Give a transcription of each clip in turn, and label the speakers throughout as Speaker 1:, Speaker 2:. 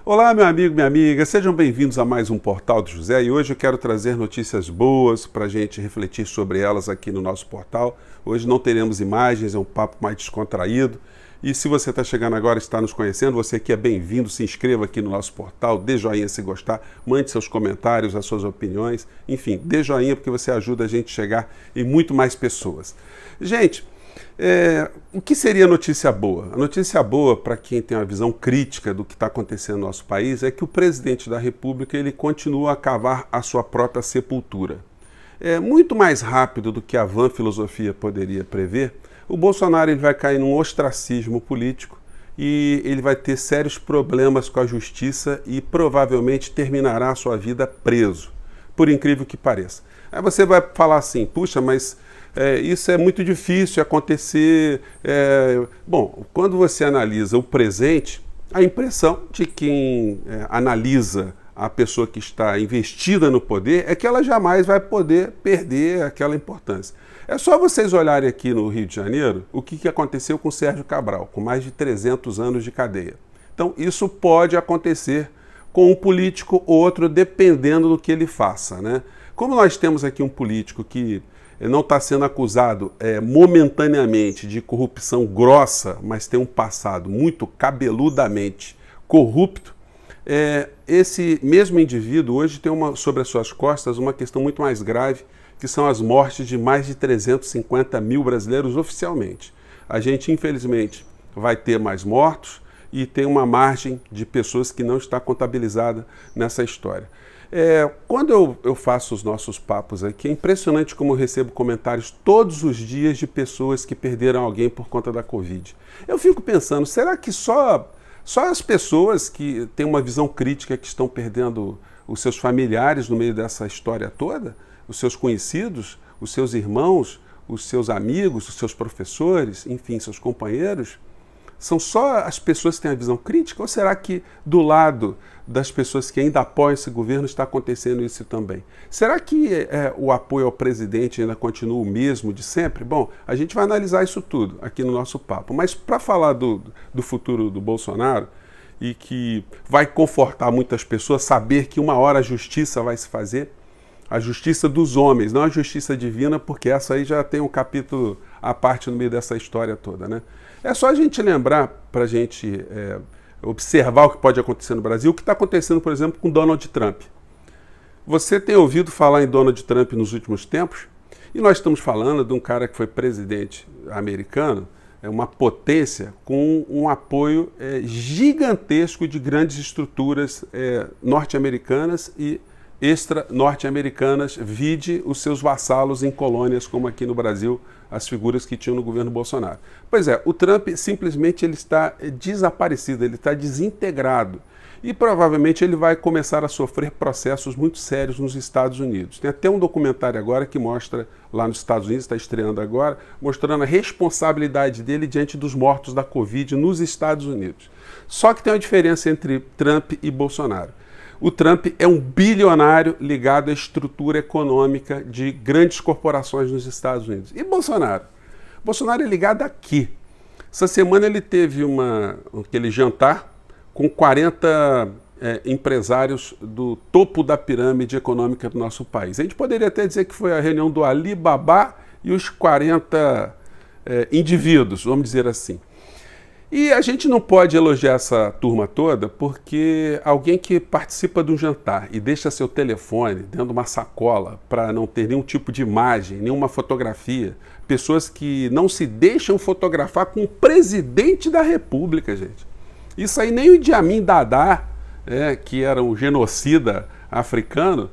Speaker 1: Olá, meu amigo, minha amiga, sejam bem-vindos a mais um Portal do José e hoje eu quero trazer notícias boas para a gente refletir sobre elas aqui no nosso portal. Hoje não teremos imagens, é um papo mais descontraído. E se você está chegando agora e está nos conhecendo, você que é bem-vindo, se inscreva aqui no nosso portal, dê joinha se gostar, mande seus comentários, as suas opiniões, enfim, dê joinha porque você ajuda a gente a chegar em muito mais pessoas. Gente, o que seria notícia boa? A notícia boa para quem tem uma visão crítica do que está acontecendo no nosso país é que o presidente da República ele continua a cavar a sua própria sepultura. Muito mais rápido do que a vã filosofia poderia prever, o Bolsonaro ele vai cair num ostracismo político e ele vai ter sérios problemas com a justiça e provavelmente terminará a sua vida preso, por incrível que pareça. Aí você vai falar assim, puxa, mas isso é muito difícil acontecer. Bom, quando você analisa o presente, a impressão de quem analisa a pessoa que está investida no poder é que ela jamais vai poder perder aquela importância. É só vocês olharem aqui no Rio de Janeiro o que aconteceu com Sérgio Cabral, com mais de 300 anos de cadeia. Então, isso pode acontecer com um político ou outro, dependendo do que ele faça, né? Como nós temos aqui um político que não está sendo acusado momentaneamente de corrupção grossa, mas tem um passado muito cabeludamente corrupto, esse mesmo indivíduo hoje tem sobre as suas costas uma questão muito mais grave, que são as mortes de mais de 350 mil brasileiros oficialmente. A gente, infelizmente, vai ter mais mortos e tem uma margem de pessoas que não está contabilizada nessa história. Quando eu faço os nossos papos aqui, é impressionante como eu recebo comentários todos os dias de pessoas que perderam alguém por conta da Covid. Eu fico pensando, será que só as pessoas que têm uma visão crítica que estão perdendo os seus familiares no meio dessa história toda? Os seus conhecidos, os seus irmãos, os seus amigos, os seus professores, enfim, seus companheiros? São só as pessoas que têm a visão crítica? Ou será que do lado das pessoas que ainda apoiam esse governo está acontecendo isso também? Será que o apoio ao presidente ainda continua o mesmo de sempre? Bom, a gente vai analisar isso tudo aqui no nosso papo. Mas para falar do futuro do Bolsonaro, e que vai confortar muitas pessoas saber que uma hora a justiça vai se fazer, a justiça dos homens, não a justiça divina, porque essa aí já tem um capítulo à parte no meio dessa história toda, né? É só a gente lembrar, para a gente observar o que pode acontecer no Brasil, o que está acontecendo, por exemplo, com Donald Trump. Você tem ouvido falar em Donald Trump nos últimos tempos? E nós estamos falando de um cara que foi presidente americano, uma potência com um apoio gigantesco de grandes estruturas norte-americanas e extra-norte-americanas, vide os seus vassalos em colônias, como aqui no Brasil, as figuras que tinham no governo Bolsonaro. Pois é, o Trump simplesmente ele está desaparecido, ele está desintegrado. E provavelmente ele vai começar a sofrer processos muito sérios nos Estados Unidos. Tem até um documentário agora que mostra, lá nos Estados Unidos, está estreando agora, mostrando a responsabilidade dele diante dos mortos da Covid nos Estados Unidos. Só que tem uma diferença entre Trump e Bolsonaro. O Trump é um bilionário ligado à estrutura econômica de grandes corporações nos Estados Unidos. E Bolsonaro? Bolsonaro é ligado aqui. Essa semana ele teve aquele jantar com 40 empresários do topo da pirâmide econômica do nosso país. A gente poderia até dizer que foi a reunião do Alibaba e os 40 indivíduos, vamos dizer assim. E a gente não pode elogiar essa turma toda porque alguém que participa de um jantar e deixa seu telefone dentro de uma sacola para não ter nenhum tipo de imagem, nenhuma fotografia, pessoas que não se deixam fotografar com o presidente da República, gente. Isso aí nem o Idi Amin Dada, que era um genocida africano,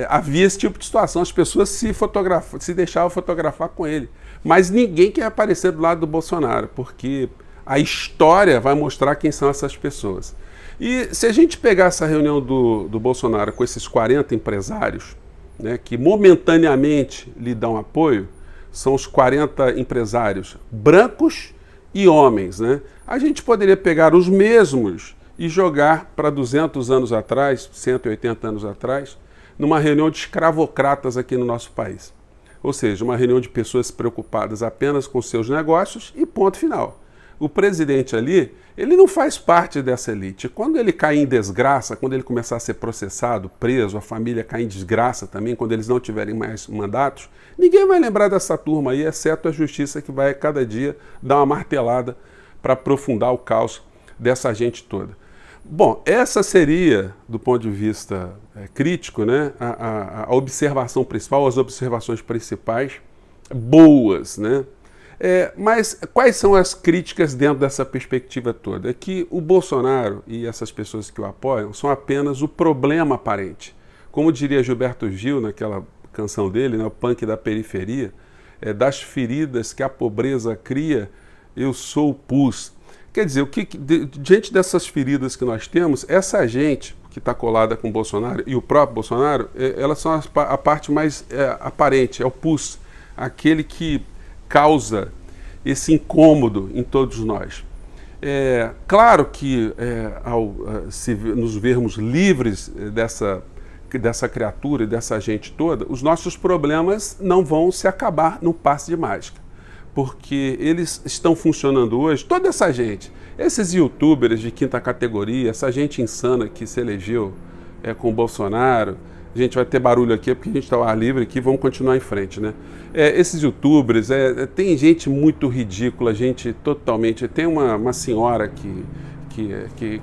Speaker 1: havia esse tipo de situação, as pessoas se deixavam fotografar com ele. Mas ninguém quer aparecer do lado do Bolsonaro, porque a história vai mostrar quem são essas pessoas. E se a gente pegar essa reunião do Bolsonaro com esses 40 empresários, né, que momentaneamente lhe dão apoio, são os 40 empresários brancos e homens, né? A gente poderia pegar os mesmos e jogar para 200 anos atrás, 180 anos atrás, numa reunião de escravocratas aqui no nosso país. Ou seja, uma reunião de pessoas preocupadas apenas com seus negócios e ponto final. o presidente ali, ele não faz parte dessa elite. Quando ele cair em desgraça, quando ele começar a ser processado, preso, a família cair em desgraça também, quando eles não tiverem mais mandatos, ninguém vai lembrar dessa turma aí, exceto a justiça que vai cada dia dar uma martelada para aprofundar o caos dessa gente toda. Bom, essa seria, do ponto de vista crítico, né, a observação principal, as observações principais boas, né? Mas quais são as críticas dentro dessa perspectiva toda? É que o Bolsonaro e essas pessoas que o apoiam são apenas o problema aparente. Como diria Gilberto Gil naquela canção dele, né, o punk da periferia, das feridas que a pobreza cria, eu sou o pus. Quer dizer, diante dessas feridas que nós temos, essa gente que está colada com o Bolsonaro e o próprio Bolsonaro, elas são a parte mais aparente, é o pus, aquele que causa esse incômodo em todos nós. Claro que ao nos vermos livres dessa criatura e dessa gente toda, os nossos problemas não vão se acabar num passe de mágica, porque eles estão funcionando hoje, toda essa gente, esses youtubers de quinta categoria, essa gente insana que se elegeu com o Bolsonaro. A gente vai ter barulho aqui porque a gente está ao ar livre aqui, vamos continuar em frente, né? Esses youtubers, tem gente muito ridícula, gente totalmente... Tem uma senhora que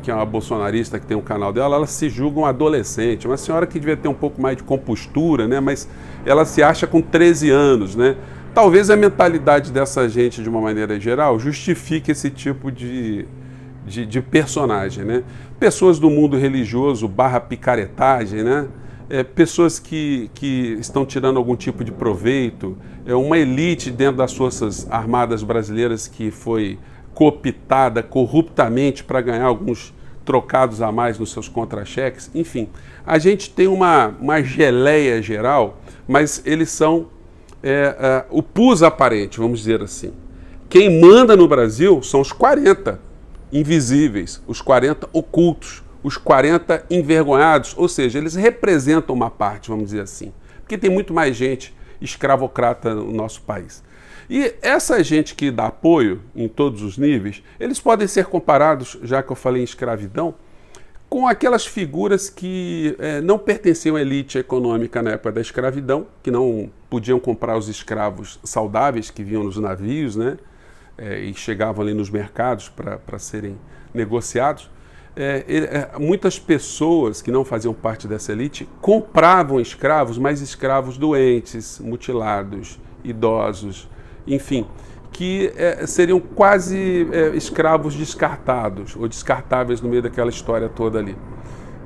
Speaker 1: é uma bolsonarista, que tem um canal dela, ela se julga uma adolescente, uma senhora que devia ter um pouco mais de compostura, né? Mas ela se acha com 13 anos, né? Talvez a mentalidade dessa gente, de uma maneira geral, justifique esse tipo de personagem, né? Pessoas do mundo religioso / picaretagem, né? Pessoas que estão tirando algum tipo de proveito, uma elite dentro das Forças Armadas brasileiras que foi cooptada corruptamente para ganhar alguns trocados a mais nos seus contra-cheques. Enfim, a gente tem uma geleia geral, mas eles são o pus aparente, vamos dizer assim. Quem manda no Brasil são os 40 invisíveis, os 40 ocultos, os 40 envergonhados, ou seja, eles representam uma parte, vamos dizer assim, porque tem muito mais gente escravocrata no nosso país. E essa gente que dá apoio em todos os níveis, eles podem ser comparados, já que eu falei em escravidão, com aquelas figuras que não pertenciam à elite econômica na época da escravidão, que não podiam comprar os escravos saudáveis que vinham nos navios, né, e chegavam ali nos mercados para serem negociados. Muitas pessoas que não faziam parte dessa elite compravam escravos, mas escravos doentes, mutilados, idosos, enfim, que seriam quase escravos descartados ou descartáveis no meio daquela história toda ali.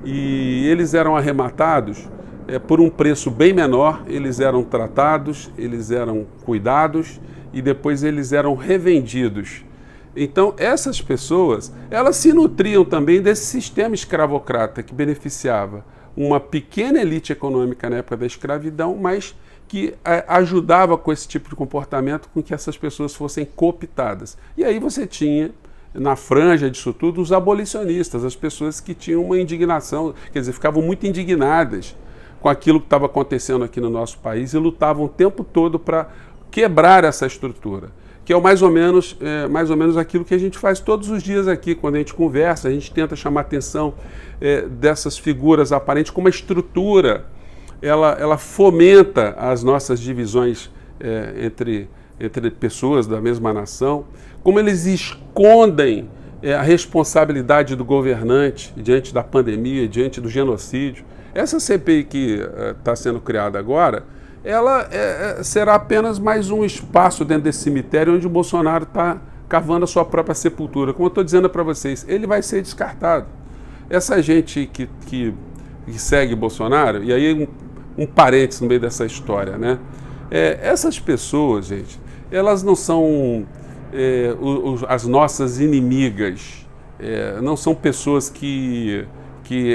Speaker 1: E eles eram arrematados por um preço bem menor, eles eram tratados, eles eram cuidados e depois eles eram revendidos. Então, essas pessoas, elas se nutriam também desse sistema escravocrata que beneficiava uma pequena elite econômica na época da escravidão, mas que ajudava com esse tipo de comportamento com que essas pessoas fossem cooptadas. E aí você tinha, na franja disso tudo, os abolicionistas, as pessoas que tinham uma indignação, quer dizer, ficavam muito indignadas com aquilo que estava acontecendo aqui no nosso país e lutavam o tempo todo para quebrar essa estrutura, que é mais ou menos aquilo que a gente faz todos os dias aqui, quando a gente conversa, a gente tenta chamar a atenção dessas figuras aparentes, como a estrutura ela fomenta as nossas divisões entre pessoas da mesma nação, como eles escondem a responsabilidade do governante diante da pandemia, diante do genocídio. Essa CPI que está sendo criada agora, ela será apenas mais um espaço dentro desse cemitério onde o Bolsonaro está cavando a sua própria sepultura. Como eu estou dizendo para vocês, ele vai ser descartado. Essa gente que segue Bolsonaro, e aí um parênteses no meio dessa história, né? Essas pessoas, gente, elas não são as nossas inimigas, não são pessoas que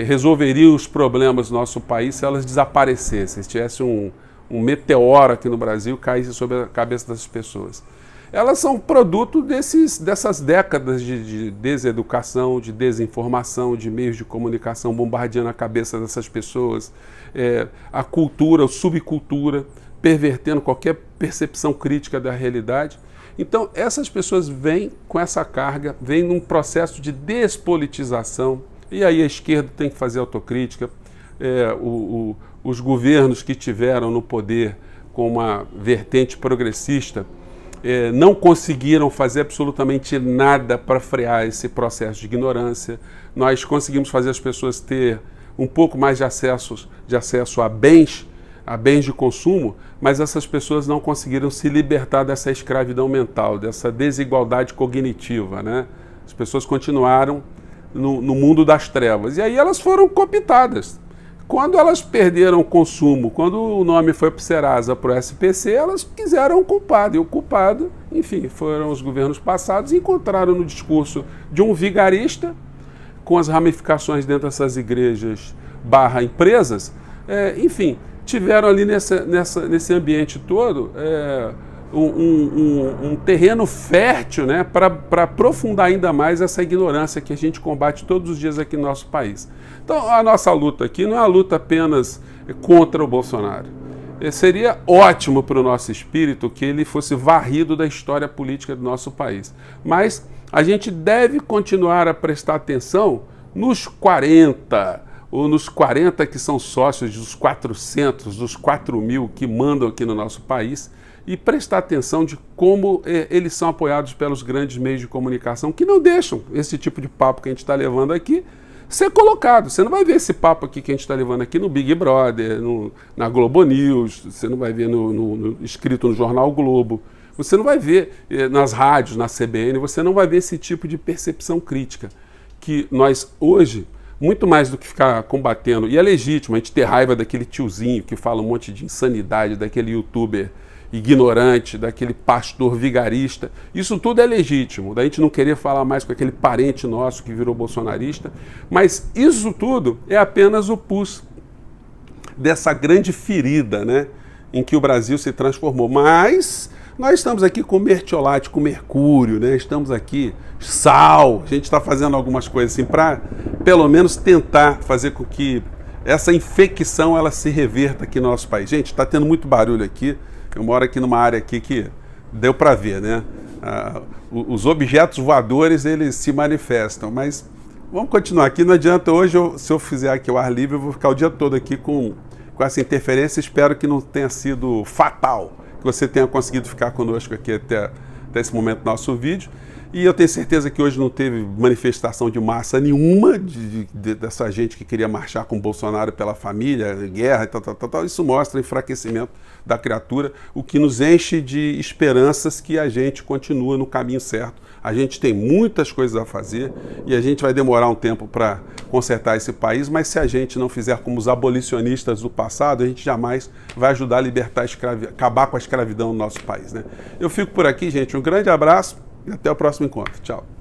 Speaker 1: resolveriam os problemas do nosso país se elas desaparecessem, se tivesse um meteoro aqui no Brasil caísse sobre a cabeça dessas pessoas. Elas são produto dessas décadas de deseducação, de desinformação, de meios de comunicação bombardeando a cabeça dessas pessoas, a cultura, a subcultura, pervertendo qualquer percepção crítica da realidade. Então, essas pessoas vêm com essa carga, vêm num processo de despolitização, e aí a esquerda tem que fazer autocrítica. Os governos que tiveram no poder com uma vertente progressista não conseguiram fazer absolutamente nada para frear esse processo de ignorância. Nós conseguimos fazer as pessoas ter um pouco mais de acesso a bens de consumo, mas essas pessoas não conseguiram se libertar dessa escravidão mental, dessa desigualdade cognitiva, né? As pessoas continuaram no mundo das trevas. E aí elas foram cooptadas. Quando elas perderam o consumo, quando o nome foi para o Serasa, para o SPC, elas quiseram o culpado. E o culpado, enfim, foram os governos passados e encontraram no discurso de um vigarista, com as ramificações dentro dessas igrejas / empresas, enfim, tiveram ali nesse ambiente todo um terreno fértil, né, para aprofundar ainda mais essa ignorância que a gente combate todos os dias aqui no nosso país. Então, a nossa luta aqui não é uma luta apenas contra o Bolsonaro. Seria ótimo para o nosso espírito que ele fosse varrido da história política do nosso país. Mas a gente deve continuar a prestar atenção nos 40, ou nos 40 que são sócios dos 400, dos 4.000 que mandam aqui no nosso país, e prestar atenção de como eles são apoiados pelos grandes meios de comunicação, que não deixam esse tipo de papo que a gente está levando aqui ser colocado. Você não vai ver esse papo aqui que a gente está levando aqui no Big Brother, na Globo News, você não vai ver escrito no Jornal Globo, você não vai ver nas rádios, na CBN, você não vai ver esse tipo de percepção crítica, que nós hoje, muito mais do que ficar combatendo, e é legítimo a gente ter raiva daquele tiozinho que fala um monte de insanidade, daquele youtuber ignorante, daquele pastor vigarista, isso tudo é legítimo, da gente não querer falar mais com aquele parente nosso que virou bolsonarista, mas isso tudo é apenas o pus dessa grande ferida, né, em que o Brasil se transformou. Mas nós estamos aqui com mertiolate, com mercúrio, né, estamos aqui, sal, a gente está fazendo algumas coisas assim para, pelo menos, tentar fazer com que essa infecção ela se reverta aqui no nosso país. Gente, está tendo muito barulho aqui. Eu moro aqui numa área aqui que deu para ver, né? Os objetos voadores, eles se manifestam, mas vamos continuar aqui. Não adianta hoje, se eu fizer aqui o ar livre, eu vou ficar o dia todo aqui com essa interferência. Espero que não tenha sido fatal, que você tenha conseguido ficar conosco aqui até esse momento do nosso vídeo. E eu tenho certeza que hoje não teve manifestação de massa nenhuma dessa gente que queria marchar com o Bolsonaro pela família, guerra e tal. Isso mostra o enfraquecimento da criatura, o que nos enche de esperanças que a gente continua no caminho certo. A gente tem muitas coisas a fazer e a gente vai demorar um tempo para consertar esse país, mas se a gente não fizer como os abolicionistas do passado, a gente jamais vai ajudar a libertar acabar com a escravidão no nosso país, né? Eu fico por aqui, gente. Um grande abraço e até o próximo encontro. Tchau.